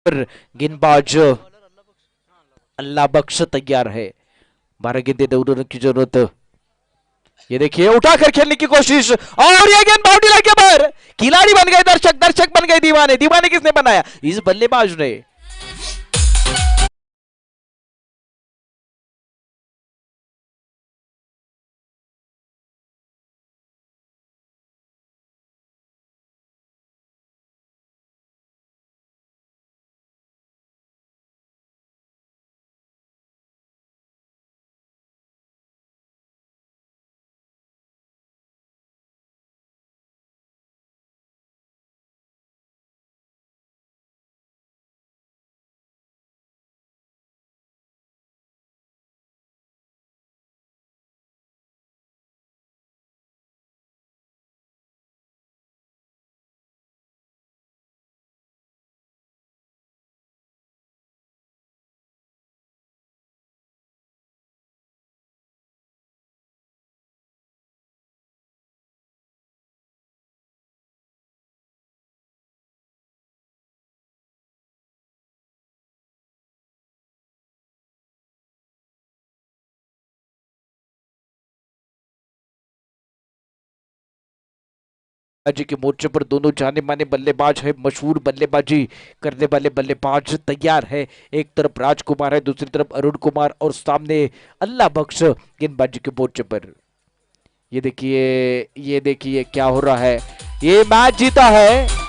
गेंदबाज अल्लाह बख्श तैयार है। 12 गेंदे 2 रन की जरूरत। ये देखिए उठाकर खेलने की कोशिश और ये गेंद बाउंड्री लाइन के बाहर। खिलाड़ी बन गए दर्शक, दर्शक बन गए दीवाने। दीवाने किसने बनाया? इस बल्लेबाज ने। जी के मोर्चे पर दोनों जाने माने बल्लेबाज है, मशहूर बल्लेबाजी करने वाले बल्लेबाज तैयार है। एक तरफ राजकुमार है, दूसरी तरफ अरुण कुमार और सामने अल्लाह बख्श गेंदबाजी के मोर्चे पर। ये देखिए क्या हो रहा है। ये मैच जीता है